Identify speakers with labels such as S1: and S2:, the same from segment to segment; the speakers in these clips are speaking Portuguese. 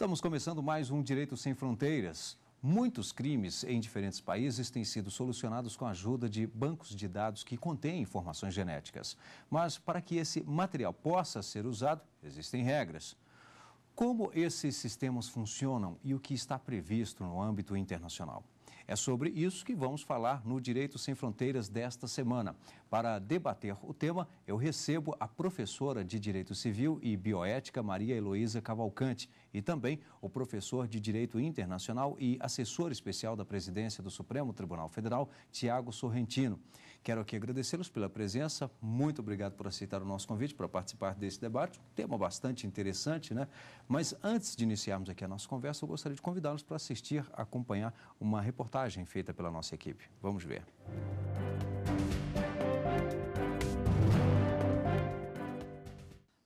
S1: Estamos começando mais um Direito Sem Fronteiras. Muitos crimes em diferentes países têm sido solucionados com a ajuda de bancos de dados que contêm informações genéticas. Mas para que esse material possa ser usado, existem regras. Como esses sistemas funcionam e o que está previsto no âmbito internacional? É sobre isso que vamos falar no Direito Sem Fronteiras desta semana. Para debater o tema, eu recebo a professora de Direito Civil e Bioética, Maria Heloísa Cavalcante, e também o professor de Direito Internacional e assessor especial da Presidência do Supremo Tribunal Federal, Tiago Sorrentino. Quero aqui agradecê-los pela presença. Muito obrigado por aceitar o nosso convite para participar desse debate. Um tema bastante interessante, né? Mas antes de iniciarmos aqui a nossa conversa, eu gostaria de convidá-los para assistir, acompanhar uma reportagem feita pela nossa equipe. Vamos ver.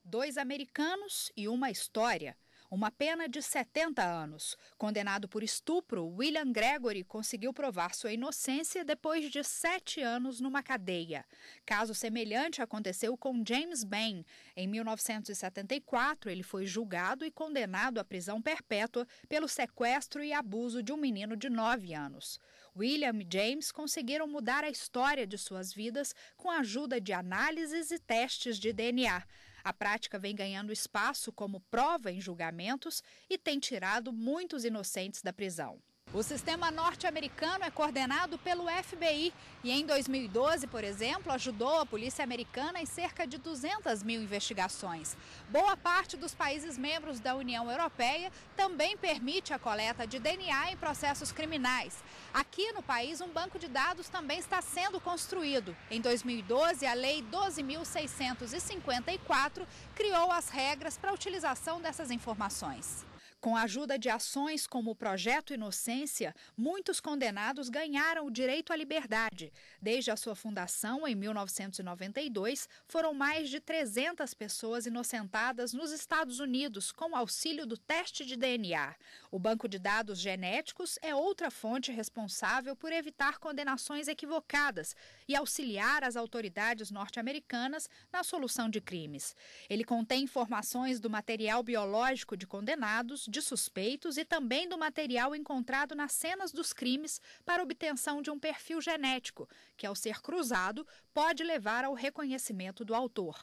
S2: Dois americanos e uma história. Uma pena de 70 anos. Condenado por estupro, William Gregory conseguiu provar sua inocência depois de 7 anos numa cadeia. Caso semelhante aconteceu com James Bain. Em 1974, ele foi julgado e condenado à prisão perpétua pelo sequestro e abuso de um menino de 9 anos. William e James conseguiram mudar a história de suas vidas com a ajuda de análises e testes de DNA. A prática vem ganhando espaço como prova em julgamentos e tem tirado muitos inocentes da prisão. O sistema norte-americano é coordenado pelo FBI e em 2012, por exemplo, ajudou a polícia americana em cerca de 200 mil investigações. Boa parte dos países membros da União Europeia também permite a coleta de DNA em processos criminais. Aqui no país, um banco de dados também está sendo construído. Em 2012, a Lei 12.654 criou as regras para a utilização dessas informações. Com a ajuda de ações como o Projeto Inocência, muitos condenados ganharam o direito à liberdade. Desde a sua fundação, em 1992, foram mais de 300 pessoas inocentadas nos Estados Unidos com o auxílio do teste de DNA. O banco de dados genéticos é outra fonte responsável por evitar condenações equivocadas e auxiliar as autoridades norte-americanas na solução de crimes. Ele contém informações do material biológico de condenados, de suspeitos e também do material encontrado nas cenas dos crimes para obtenção de um perfil genético, que ao ser cruzado pode levar ao reconhecimento do autor.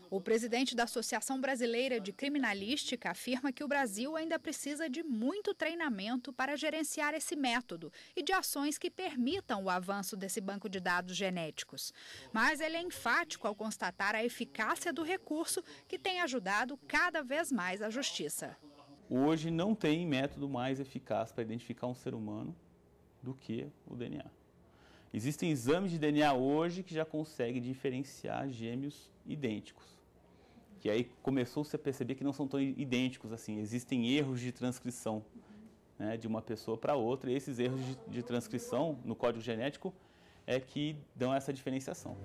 S2: O presidente da Associação Brasileira de Criminalística afirma que o Brasil ainda precisa de muito treinamento para gerenciar esse método e de ações que permitam o avanço desse banco de dados genéticos. Mas ele é enfático ao constatar a eficácia do recurso que tem ajudado cada vez mais a justiça.
S3: Hoje não tem método mais eficaz para identificar um ser humano do que o DNA. Existem exames de DNA hoje que já conseguem diferenciar gêmeos idênticos. Que aí começou-se a perceber que não são tão idênticos assim. Existem erros de transcrição, né, de uma pessoa para outra, e esses erros de transcrição no código genético é que dão essa diferenciação.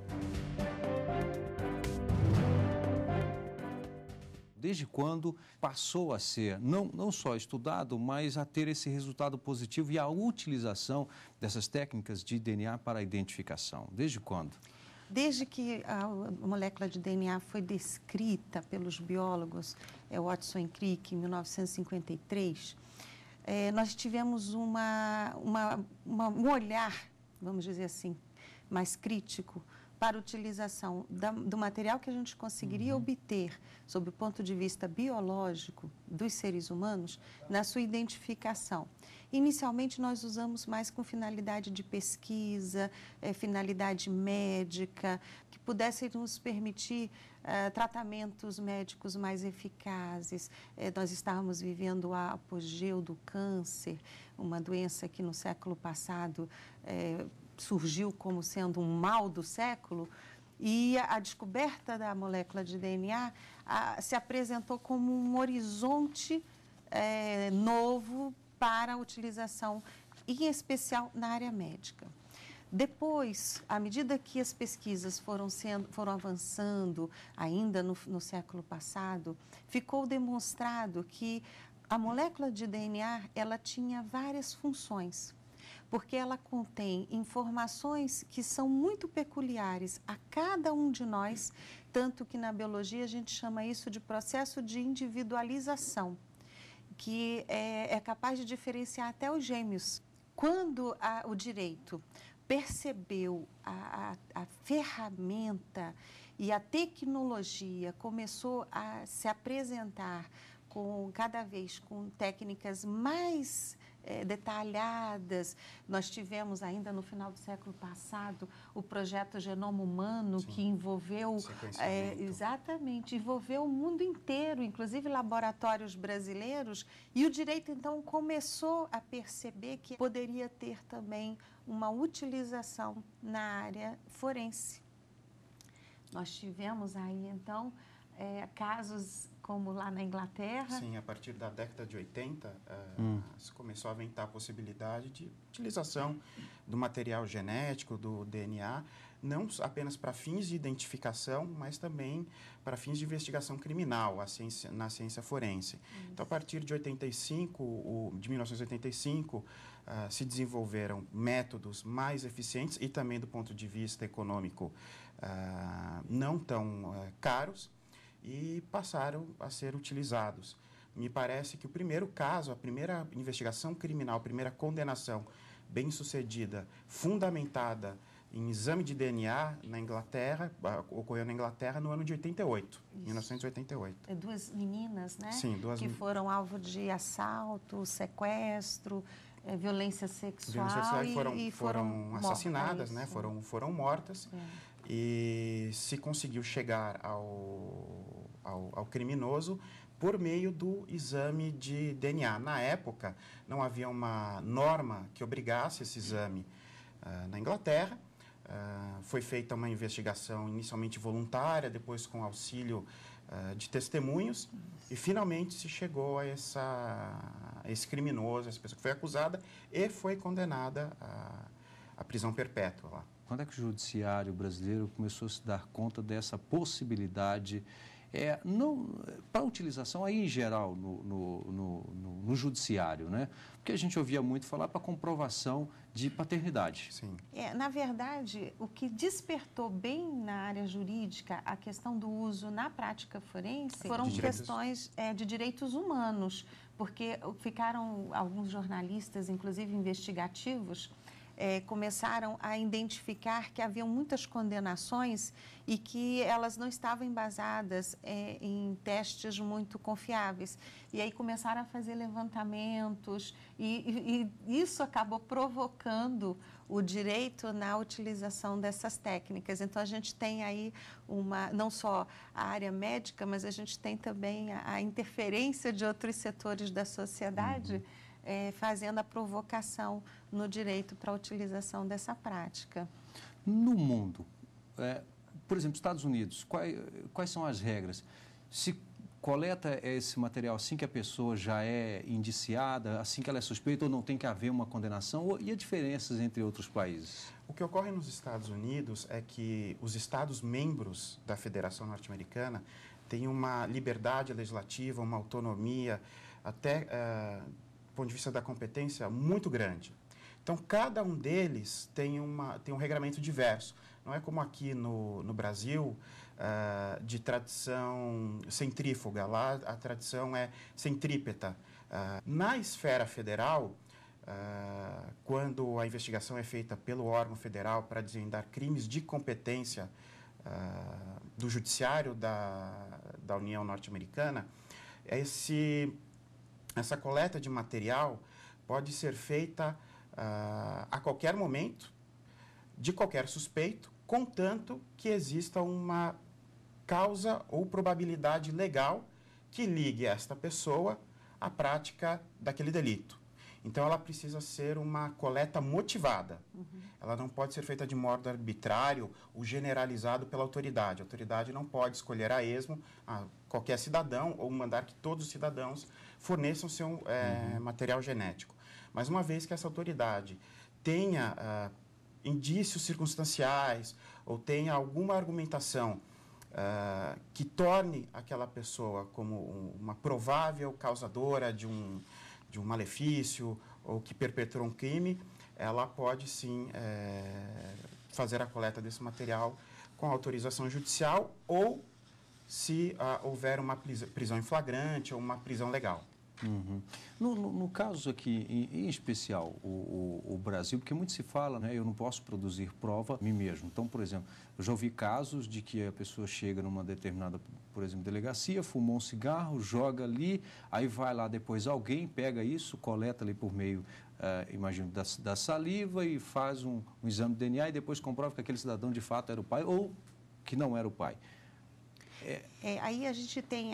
S1: Desde quando passou a ser não só estudado, mas a ter esse resultado positivo e a utilização dessas técnicas de DNA para a identificação? Desde quando?
S4: Desde que a molécula de DNA foi descrita pelos biólogos Watson e Crick em 1953, nós tivemos um olhar, vamos dizer assim, mais crítico para a utilização do material que a gente conseguiria obter, sob o ponto de vista biológico dos seres humanos, na sua identificação. Inicialmente, nós usamos mais com finalidade de pesquisa, finalidade médica, que pudessem nos permitir tratamentos médicos mais eficazes. Nós estávamos vivendo o apogeu do câncer, uma doença que no século passado surgiu como sendo um mal do século, e a descoberta da molécula de DNA se apresentou como um horizonte novo para a utilização, em especial na área médica. Depois, à medida que as pesquisas foram avançando, ainda no século passado, ficou demonstrado que a molécula de DNA ela tinha várias funções, porque ela contém informações que são muito peculiares a cada um de nós, tanto que na biologia a gente chama isso de processo de individualização, que é capaz de diferenciar até os gêmeos. Quando o direito percebeu a ferramenta e a tecnologia começou a se apresentar cada vez com técnicas mais detalhadas. Nós tivemos ainda no final do século passado o projeto Genoma Humano, que envolveu exatamente, envolveu o mundo inteiro, inclusive laboratórios brasileiros, e o direito então começou a perceber que poderia ter também uma utilização na área forense. Nós tivemos aí então casos como lá na Inglaterra.
S5: Sim, a partir da década de 80, se começou a aventar a possibilidade de utilização do material genético, do DNA, não apenas para fins de identificação, mas também para fins de investigação criminal, na ciência forense. Então, a partir de 1985, se desenvolveram métodos mais eficientes e também do ponto de vista econômico não tão caros, e passaram a ser utilizados. Me parece que o primeiro caso, a primeira investigação criminal, a primeira condenação bem-sucedida, fundamentada em exame de DNA na Inglaterra, ocorreu na Inglaterra no ano de 88, 1988.
S4: Duas meninas, né?
S5: Sim,
S4: que foram alvo de assalto, sequestro, violência sexual,
S5: e foram assassinadas, né? Foram mortas. E se conseguiu chegar ao criminoso por meio do exame de DNA. Na época, não havia uma norma que obrigasse esse exame na Inglaterra. Foi feita uma investigação inicialmente voluntária, depois com auxílio de testemunhos, e finalmente se chegou a esse criminoso, essa pessoa que foi acusada e foi condenada à prisão perpétua lá.
S1: Quando é que o judiciário brasileiro começou a se dar conta dessa possibilidade, não para utilização aí em geral no judiciário, né? Porque a gente ouvia muito falar para comprovação de paternidade.
S5: Sim.
S4: Na verdade, o que despertou bem na área jurídica a questão do uso na prática forense foram questões de direitos humanos, porque ficaram alguns jornalistas, inclusive investigativos, começaram a identificar que haviam muitas condenações e que elas não estavam embasadas em testes muito confiáveis. E aí começaram a fazer levantamentos e isso acabou provocando o direito na utilização dessas técnicas. Então, a gente tem aí não só a área médica, mas a gente tem também a interferência de outros setores da sociedade, fazendo a provocação no direito para a utilização dessa prática.
S1: No mundo, por exemplo, Estados Unidos, quais são as regras? Se coleta esse material assim que a pessoa já é indiciada, assim que ela é suspeita, ou não tem que haver uma condenação? E as diferenças entre outros países?
S5: O que ocorre nos Estados Unidos é que os Estados membros da Federação Norte-Americana têm uma liberdade legislativa, uma autonomia, até do ponto de vista da competência, muito grande. Então, cada um deles tem um regramento diverso. Não é como aqui no Brasil, de tradição centrífuga. Lá, a tradição é centrípeta. Na esfera federal, quando a investigação é feita pelo órgão federal para desvendar crimes de competência do judiciário da União Norte-Americana, essa coleta de material pode ser feita a qualquer momento, de qualquer suspeito, contanto que exista uma causa ou probabilidade legal que ligue esta pessoa à prática daquele delito. Então, ela precisa ser uma coleta motivada. Ela não pode ser feita de modo arbitrário ou generalizado pela autoridade. A autoridade não pode escolher a esmo qualquer cidadão ou mandar que todos os cidadãos forneçam seu material genético. Mas uma vez que essa autoridade tenha indícios circunstanciais ou tenha alguma argumentação que torne aquela pessoa como uma provável causadora de um malefício ou que perpetrou um crime, ela pode sim fazer a coleta desse material com autorização judicial ou se houver uma prisão em flagrante ou uma prisão legal.
S1: Uhum. No caso aqui, em especial, o Brasil, porque muito se fala, né, eu não posso produzir prova a mim mesmo. Então, por exemplo, eu já ouvi casos de que a pessoa chega numa determinada, por exemplo, delegacia, fumou um cigarro, joga ali, aí vai lá depois alguém, pega isso, coleta ali por meio, imagino, da saliva e faz um exame de DNA e depois comprova que aquele cidadão de fato era o pai ou que não era o pai.
S4: Aí a gente tem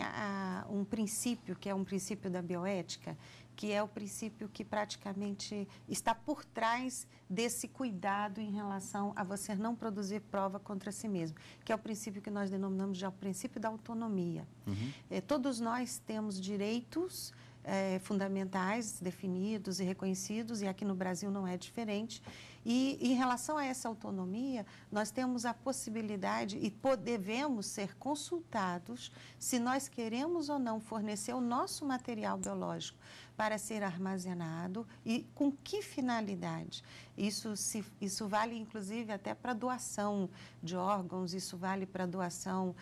S4: um princípio, que é um princípio da bioética, que é o princípio que praticamente está por trás desse cuidado em relação a você não produzir prova contra si mesmo, que é o princípio que nós denominamos de o princípio da autonomia. Uhum. Todos nós temos direitos fundamentais definidos e reconhecidos, e aqui no Brasil não é diferente. E, em relação a essa autonomia, nós temos a possibilidade e devemos ser consultados se nós queremos ou não fornecer o nosso material biológico para ser armazenado e com que finalidade. Isso vale, inclusive, até para doação de órgãos, isso vale para doação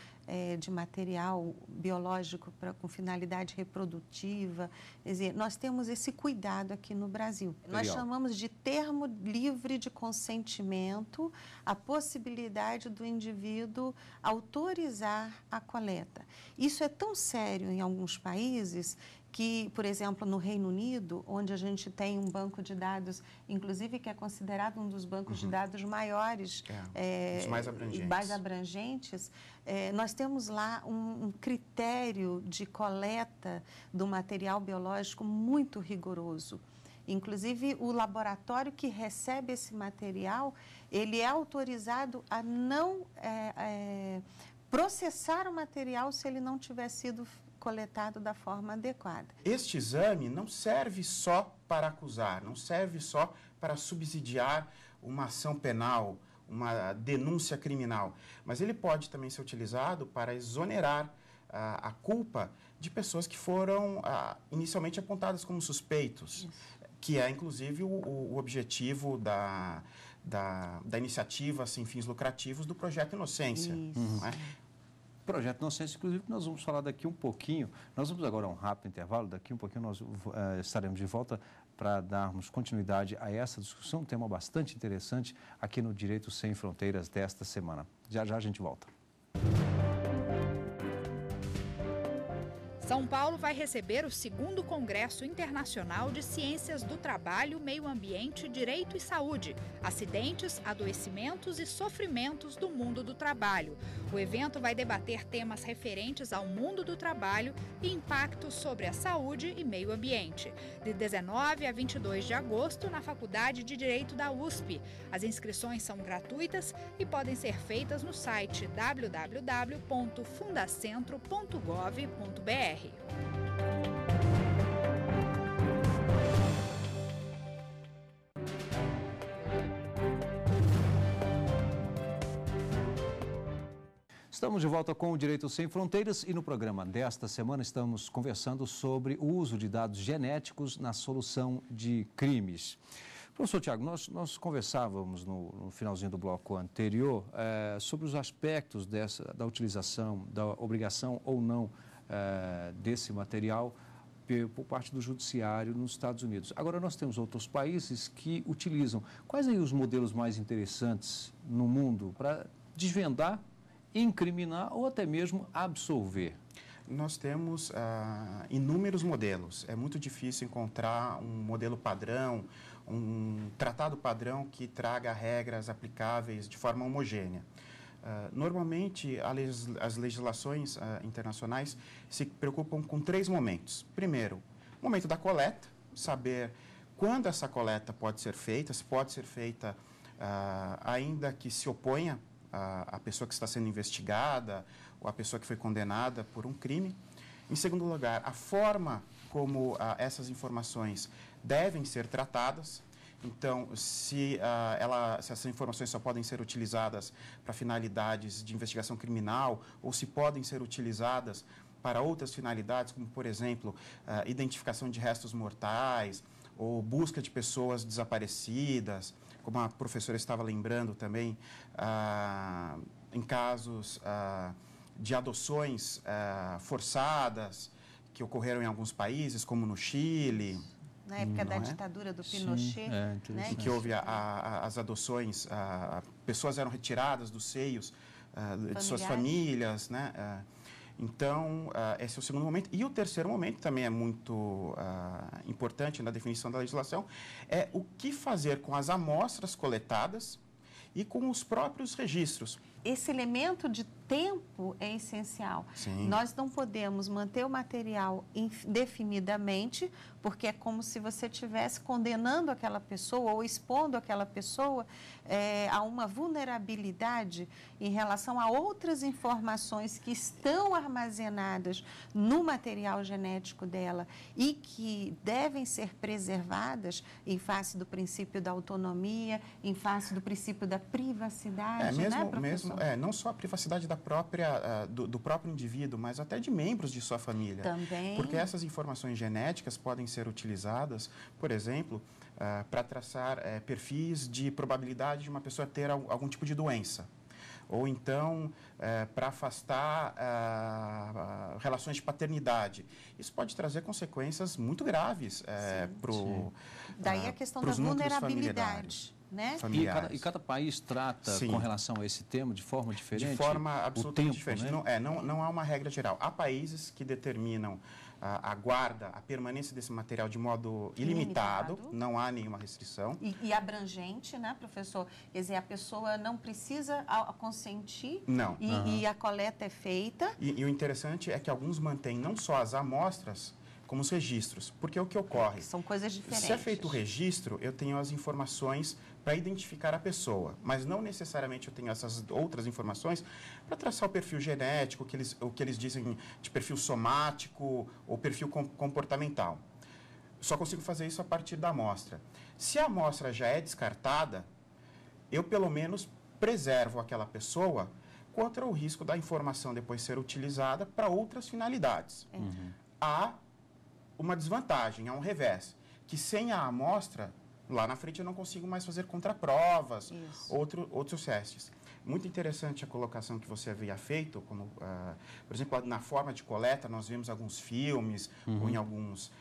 S4: de material biológico com finalidade reprodutiva. Quer dizer, nós temos esse cuidado aqui no Brasil. Nós chamamos de termo livre de consentimento a possibilidade do indivíduo autorizar a coleta. Isso é tão sério em alguns países que, por exemplo, no Reino Unido, onde a gente tem um banco de dados, inclusive que é considerado um dos bancos de dados maiores,
S5: os mais abrangentes,
S4: nós temos lá um critério de coleta do material biológico muito rigoroso. Inclusive, o laboratório que recebe esse material, ele é autorizado a não processar o material se ele não tiver sido coletado da forma adequada.
S5: Este exame não serve só para acusar, não serve só para subsidiar uma ação penal, uma denúncia criminal, mas ele pode também ser utilizado para exonerar a culpa de pessoas que foram inicialmente apontadas como suspeitos. Isso. Que é, inclusive, o objetivo da iniciativa sem fins lucrativos do Projeto Inocência. Não é?
S1: Projeto Inocência, inclusive, nós vamos falar daqui um pouquinho. Nós vamos agora a um rápido intervalo, daqui um pouquinho nós estaremos de volta para darmos continuidade a essa discussão, um tema bastante interessante aqui no Direito Sem Fronteiras desta semana. Já já a gente volta.
S2: São Paulo vai receber o 2º Congresso Internacional de Ciências do Trabalho, Meio Ambiente, Direito e Saúde, Acidentes, Adoecimentos e Sofrimentos do Mundo do Trabalho. O evento vai debater temas referentes ao mundo do trabalho e impactos sobre a saúde e meio ambiente. De 19 a 22 de agosto, na Faculdade de Direito da USP. As inscrições são gratuitas e podem ser feitas no site www.fundacentro.gov.br.
S1: Estamos de volta com o Direito Sem Fronteiras e no programa desta semana estamos conversando sobre o uso de dados genéticos na solução de crimes. Professor Tiago, nós conversávamos no finalzinho do bloco anterior sobre os aspectos da utilização, da obrigação ou não desse material por parte do judiciário nos Estados Unidos. Agora, nós temos outros países que utilizam. Quais aí os modelos mais interessantes no mundo para desvendar, incriminar ou até mesmo absolver?
S5: Nós temos inúmeros modelos. É muito difícil encontrar um modelo padrão, um tratado padrão que traga regras aplicáveis de forma homogênea. Normalmente, as legislações internacionais se preocupam com 3 momentos. Primeiro, o momento da coleta, saber quando essa coleta pode ser feita, se pode ser feita ainda que se oponha a pessoa que está sendo investigada ou a pessoa que foi condenada por um crime. Em segundo lugar, a forma como essas informações devem ser tratadas. Então, se essas informações só podem ser utilizadas para finalidades de investigação criminal ou se podem ser utilizadas para outras finalidades, como, por exemplo, identificação de restos mortais ou busca de pessoas desaparecidas, como a professora estava lembrando também, em casos de adoções forçadas, que ocorreram em alguns países, como no Chile.
S4: Na época da ditadura do Pinochet, né?
S5: Em que houve as adoções, pessoas eram retiradas dos seios de suas famílias, né? Então, esse é o segundo momento. E o terceiro momento, também é muito importante na definição da legislação, é o que fazer com as amostras coletadas e com os próprios registros.
S4: Esse elemento de tempo é essencial.
S5: Sim.
S4: Nós não podemos manter o material indefinidamente, porque é como se você estivesse condenando aquela pessoa ou expondo aquela pessoa a uma vulnerabilidade em relação a outras informações que estão armazenadas no material genético dela e que devem ser preservadas em face do princípio da autonomia, em face do princípio da privacidade, né, professor?
S5: Não só a privacidade do próprio indivíduo, mas até de membros de sua família.
S4: Também.
S5: Porque essas informações genéticas podem ser utilizadas, por exemplo, para traçar perfis de probabilidade de uma pessoa ter algum tipo de doença. Ou então, para afastar relações de paternidade. Isso pode trazer consequências muito graves para o
S4: Daí a questão da vulnerabilidade. Né?
S1: E cada país trata com relação a esse tema de forma diferente?
S5: De forma absolutamente
S1: tempo,
S5: diferente.
S1: Né?
S5: Não há uma regra geral. Há países que determinam a guarda, a permanência desse material de modo ilimitado, não há nenhuma restrição.
S4: E abrangente, né, professor? Quer dizer, a pessoa não precisa consentir.
S5: Não.
S4: E a coleta é feita.
S5: E o interessante é que alguns mantêm não só as amostras, como os registros. Porque o que ocorre?
S4: São coisas diferentes.
S5: Se é feito o registro, eu tenho as informações para identificar a pessoa, mas não necessariamente eu tenho essas outras informações para traçar o perfil genético, o que eles dizem de perfil somático ou perfil comportamental. Só consigo fazer isso a partir da amostra. Se a amostra já é descartada, eu pelo menos preservo aquela pessoa contra o risco da informação depois ser utilizada para outras finalidades. Há uma desvantagem, há um revés, que sem a amostra, lá na frente eu não consigo mais fazer contraprovas, outros testes. Muito interessante a colocação que você havia feito, como, por exemplo, na forma de coleta, nós vemos alguns filmes ou em alguns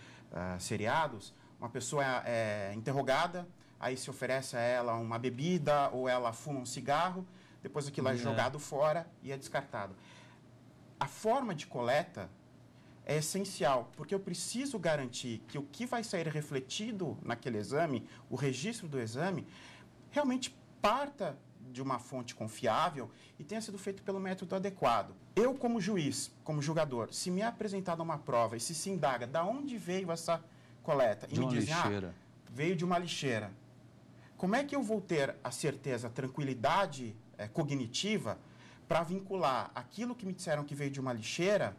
S5: seriados, uma pessoa é interrogada, aí se oferece a ela uma bebida ou ela fuma um cigarro, depois aquilo é jogado fora e é descartado. A forma de coleta é essencial, porque eu preciso garantir que o que vai sair refletido naquele exame, o registro do exame, realmente parta de uma fonte confiável e tenha sido feito pelo método adequado. Eu, como juiz, como julgador, se me é apresentada uma prova e se indaga de onde veio essa coleta, e me dizem, veio de uma lixeira, como é que eu vou ter a certeza, a tranquilidade cognitiva para vincular aquilo que me disseram que veio de uma lixeira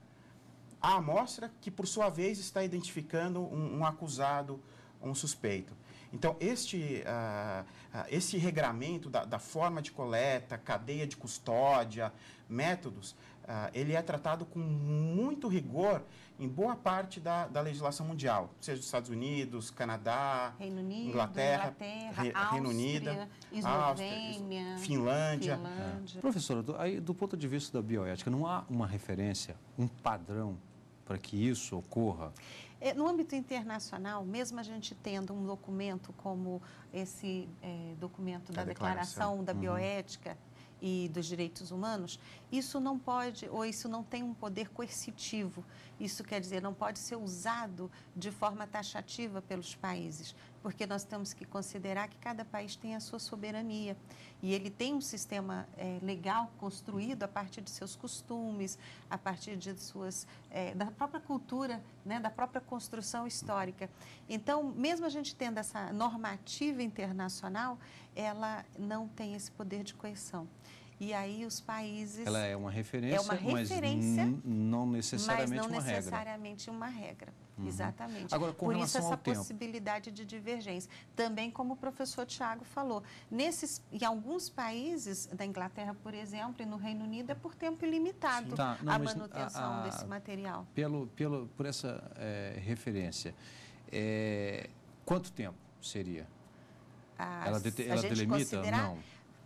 S5: a amostra que, por sua vez, está identificando um acusado, um suspeito. Então, esse regramento da forma de coleta, cadeia de custódia, métodos, ele é tratado com muito rigor em boa parte da legislação mundial, seja dos Estados Unidos, Canadá,
S4: Reino Unido,
S5: Inglaterra, Reino Unido,
S4: Eslovênia,
S5: Finlândia.
S1: Professora, aí, do ponto de vista da bioética, não há uma referência, um padrão para que isso ocorra?
S4: No âmbito internacional, mesmo a gente tendo um documento como esse documento da Declaração da Bioética e dos Direitos Humanos, isso não pode, ou isso não tem um poder coercitivo. Isso quer dizer, não pode ser usado de forma taxativa pelos países, porque nós temos que considerar que cada país tem a sua soberania e ele tem um sistema legal construído a partir de seus costumes, a partir de da própria cultura, né, da própria construção histórica. Então, mesmo a gente tendo essa normativa internacional, ela não tem esse poder de coerção. E aí os países...
S1: Ela é uma referência, mas não necessariamente uma regra.
S4: Exatamente.
S1: Agora, com
S4: por isso, essa
S1: tempo,
S4: possibilidade de divergência. Também, como o professor Tiago falou, em alguns países, da Inglaterra, por exemplo, e no Reino Unido, é por tempo ilimitado a manutenção desse material.
S1: Por essa referência, quanto tempo seria? Ela delimita? Não.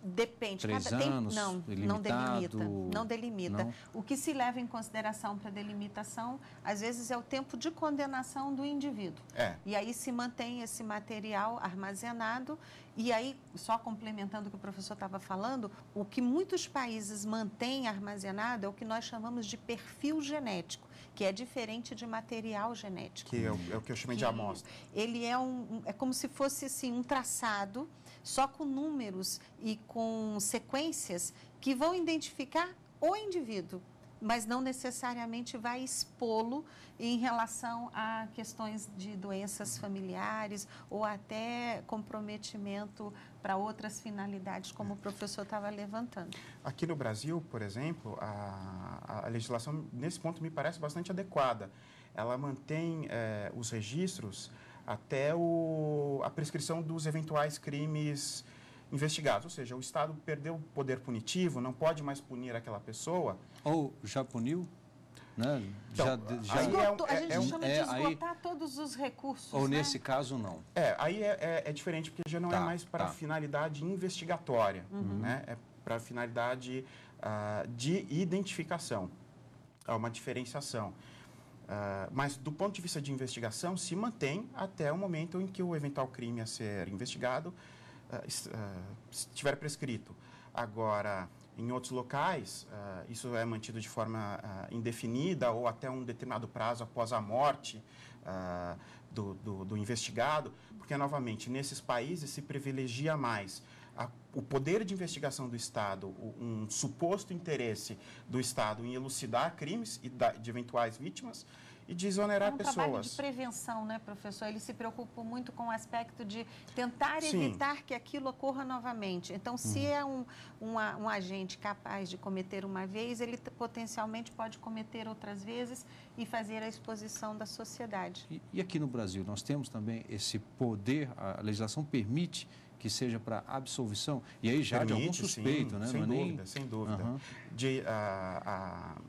S4: Depende.
S1: 3 anos,
S4: não delimita.
S1: Não?
S4: O que se leva em consideração para delimitação, às vezes, é o tempo de condenação do indivíduo. E aí se mantém esse material armazenado. E aí, só complementando o que o professor estava falando, o que muitos países mantêm armazenado é o que nós chamamos de perfil genético, que é diferente de material genético.
S5: Que é o que eu chamei de amostra.
S4: Ele é como se fosse assim, um traçado, só com números e com sequências que vão identificar o indivíduo, mas não necessariamente vai expô-lo em relação a questões de doenças familiares ou até comprometimento para outras finalidades, como o professor estava levantando.
S5: Aqui no Brasil, por exemplo, a legislação, nesse ponto, me parece bastante adequada. Ela mantém os registros até a prescrição dos eventuais crimes investigados. Ou seja, o Estado perdeu o poder punitivo, não pode mais punir aquela pessoa.
S1: Ou já puniu? Né?
S5: Então,
S4: a gente chama de esgotar todos os recursos.
S1: Ou nesse caso, não.
S5: Aí é diferente, porque já não é mais para finalidade investigatória, né? É para finalidade de identificação. Há uma diferenciação. Mas, do ponto de vista de investigação, se mantém até o momento em que o eventual crime a ser investigado estiver prescrito. Agora, em outros locais, isso é mantido de forma indefinida ou até um determinado prazo após a morte do investigado, porque, novamente, nesses países se privilegia mais o poder de investigação do Estado, um suposto interesse do Estado em elucidar crimes e de eventuais vítimas e de exonerar pessoas. É um trabalho
S4: de prevenção, né, professor? Ele se preocupa muito com o aspecto de tentar evitar que aquilo ocorra novamente. Então, se é um agente capaz de cometer uma vez, ele potencialmente pode cometer outras vezes e fazer a exposição da sociedade.
S1: E aqui no Brasil, nós temos também esse poder, a legislação permite que seja para absolvição, e aí já permite, de algum suspeito,
S5: sim,
S1: né?
S5: Sem dúvida.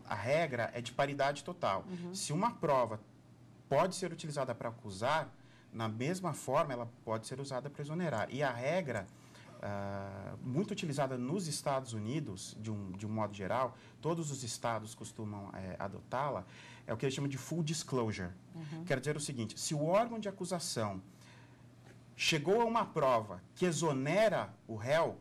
S5: A regra é de paridade total. Se uma prova pode ser utilizada para acusar, na mesma forma ela pode ser usada para exonerar. E a regra, muito utilizada nos Estados Unidos, de um modo geral, todos os estados costumam adotá-la, é o que eles chamam de full disclosure. Quer dizer o seguinte, se o órgão de acusação chegou a uma prova que exonera o réu,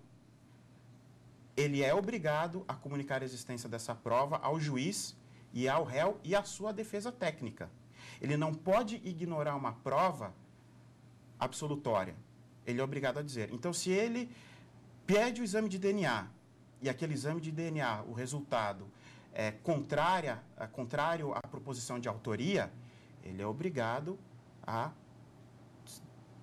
S5: ele é obrigado a comunicar a existência dessa prova ao juiz e ao réu e à sua defesa técnica. Ele não pode ignorar uma prova absolutória. Ele é obrigado a dizer. Então, se ele pede o exame de DNA e aquele exame de DNA, o resultado é contrário à proposição de autoria, ele é obrigado a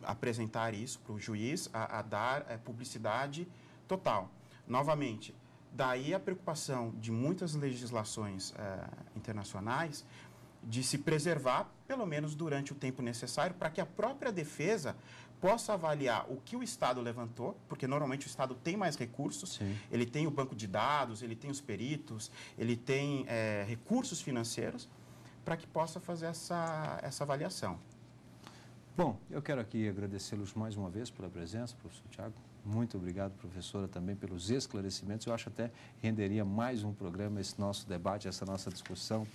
S5: apresentar isso para o juiz, a dar publicidade total. Novamente, daí a preocupação de muitas legislações internacionais de se preservar, pelo menos durante o tempo necessário, para que a própria defesa possa avaliar o que o Estado levantou, porque normalmente o Estado tem mais recursos, ele tem o banco de dados, ele tem os peritos, ele tem recursos financeiros, para que possa fazer essa avaliação.
S1: Bom, eu quero aqui agradecê-los mais uma vez pela presença, professor Tiago. Muito obrigado, professora, também pelos esclarecimentos. Eu acho até renderia mais um programa esse nosso debate, essa nossa discussão.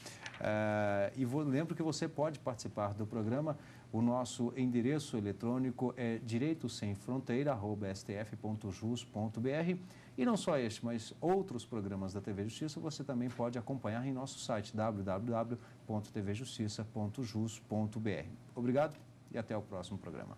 S1: Lembro que você pode participar do programa. O nosso endereço eletrônico é direitosemfronteira@stf.jus.br. E não só este, mas outros programas da TV Justiça você também pode acompanhar em nosso site www.tvjustiça.jus.br. Obrigado e até o próximo programa.